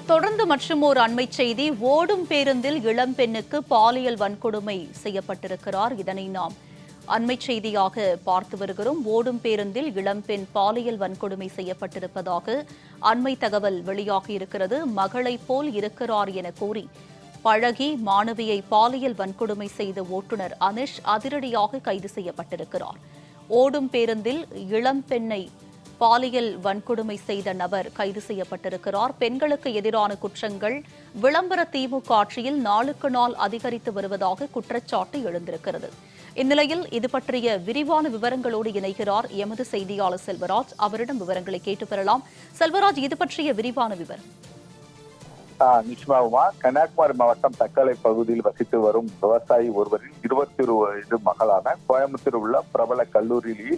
தொடர்ந்து மற்றும் ஒரு அண்மை செய்தி. ஓடும் பேருந்தில் இளம் பெண்ணுக்கு பாலியல் வன்கொடுமை செய்யப்பட்டிருக்கிறார். இதனை நாம் அண்மை செய்தியாக பார்த்து வருகிறோம். ஓடும் பேருந்தில் இளம்பெண் பாலியல் வன்கொடுமை செய்யப்பட்டிருப்பதாக அண்மை தகவல் வெளியாகியிருக்கிறது. மகளை போல் இருக்கிறார் என கூறி பழகி மாணவியை பாலியல் வன்கொடுமை செய்த ஓட்டுநர் அனிஷ் அதிரடியாக கைது செய்யப்பட்டிருக்கிறார். ஓடும் பேருந்தில் இளம்பெண்ணை பாலியல் வன்கொடுமை செய்த நபர் கைது செய்யப்பட்டிருக்கிறார். பெண்களுக்கு எதிரான குற்றங்கள் விளம்பர திமுக ஆட்சியில் நாளுக்கு நாள் அதிகரித்து வருவதாக குற்றச்சாட்டு எழுந்திருக்கிறது. இந்நிலையில் இது பற்றிய விரிவான விவரங்களோடு இணைகிறார் எமது செய்தியாளர் செல்வராஜ். அவரிடம் விவரங்களை கேட்டு பெறலாம். செல்வராஜ், இது பற்றிய விரிவான விவரம். நிச்சயமாகுமா, கன்னியாகுமரி மாவட்டம் தக்கலை பகுதியில் வசித்து வரும் விவசாயி ஒருவரின் 21 வயது மகளான கோயம்புத்தூர் உள்ள பிரபல கல்லூரியில்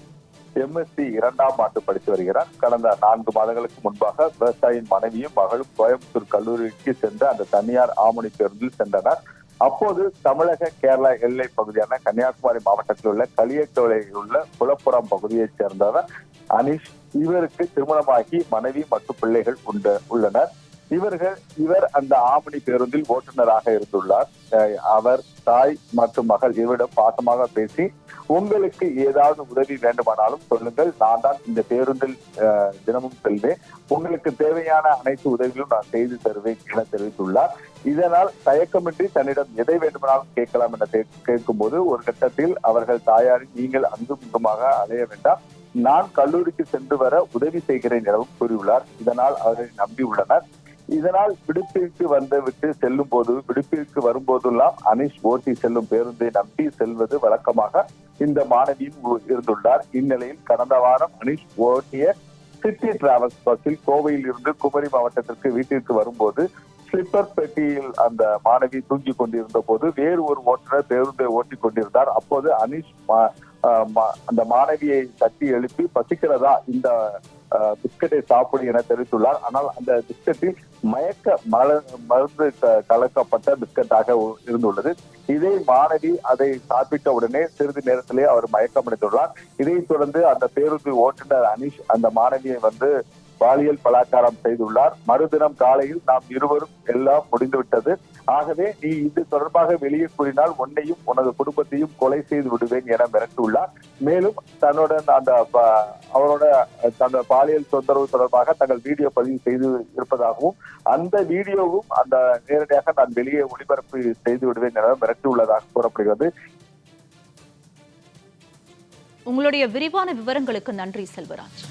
எம்எஸ்சி 2ஆம் ஆண்டு படித்து வருகிறார். கடந்த 4 மாதங்களுக்கு முன்பாக விவசாயியின் மனைவியும் மகளும் கோயம்புத்தூர் கல்லூரிக்கு சென்று அந்த தனியார் ஆமணி பேருந்தில் சென்றனர். அப்போது தமிழக கேரளா எல்லை பகுதியான கன்னியாகுமரி மாவட்டத்தில் உள்ள களியத்தோலையில் உள்ள குளப்புறம் பகுதியைச் சேர்ந்தவர் அனிஷ். இவருக்கு திருமணமாகி மனைவி மற்றும் பிள்ளைகள் உள்ளனர். இவர் அந்த ஆமணி பேருந்தில் ஓட்டுநராக இருந்துள்ளார். அவர் தாய் மற்றும் மகள் இவரிடம் பாசமாக பேசி, உங்களுக்கு ஏதாவது உதவி வேண்டுமானாலும் சொல்லுங்கள், நான் தான் இந்த பேருந்தில் தினமும் செல்வேன், உங்களுக்கு தேவையான அனைத்து உதவிகளும் நான் செய்து தருவேன் என தெரிவித்துள்ளார். இதனால் தயக்கமின்றி தன்னிடம் எதை வேண்டுமானாலும் கேட்கலாம் என கேட்கும் போது ஒரு கட்டத்தில் அவர்கள் தாயாரின், நீங்கள் அங்கும் இங்குமாக அலைய வேண்டாம், நான் கல்லூரிக்கு சென்று வர உதவி செய்கிறேன் எனவும் கூறியுள்ளார். இதனால் அவர்களை நம்பியுள்ளனர். இதனால் விடுப்பிற்கு வரும்போதெல்லாம் அனிஷ் ஓட்டி செல்லும் பேருந்தை நம்பி செல்வது வழக்கமாக இந்த மாணவியும் இருந்துள்ளார். இந்நிலையில் கடந்த வாரம் அனிஷ் ஓட்டிய சிட்டி டிராவல்ஸ் பஸ்ஸில் கோவையில் இருந்து குமரி மாவட்டத்திற்கு வீட்டிற்கு வரும்போது ஸ்லிப்பர் பெட்டியில் அந்த மாணவி தூங்கிக் கொண்டிருந்த போது வேறு ஒரு ஓட்டுநர் பேருந்தை ஓட்டிக் கொண்டிருந்தார். அப்போது அனிஷ் அந்த மாணவியை தட்டி எழுப்பி, பசிக்கிறதா, இந்த பிஸ்கட்டை சாப்பிடு என தெரிவித்துள்ளார். ஆனால் அந்த பிஸ்கட்டில் மயக்க மருந்து கலக்கப்பட்ட பிஸ்கட்டாக இருந்துள்ளது. இதை மாணவி அதை சாப்பிட்ட உடனே சிறிது நேரத்திலே அவர் மயக்கமடைந்துள்ளார். இதைத் தொடர்ந்து அந்த பேருந்து ஓட்டுநர் அனிஷ் அந்த மாணவியை பாலியல் பலாத்காரம் செய்துள்ளார். மறுதினம் காலையில் நாம் இருவரும் எல்லாம் முடிந்துவிட்டது, ஆகவே நீ இது தொடர்பாக வெளியே கூறினால் உன்னையும் உனது குடும்பத்தையும் கொலை செய்து விடுவேன் என மிரட்டியுள்ளார். மேலும் தன்னுடன் அவரோட பாலியல் தொந்தரவு தொடர்பாக தங்கள் வீடியோ பதிவு செய்து இருப்பதாகவும் அந்த வீடியோவும் நேரடியாக நான் வெளியே ஒளிபரப்பு செய்து விடுவேன் என மிரட்டியுள்ளதாக கூறப்படுகிறது. உங்களுடைய விரிவான விவரங்களுக்கு நன்றி செல்வராஜ்.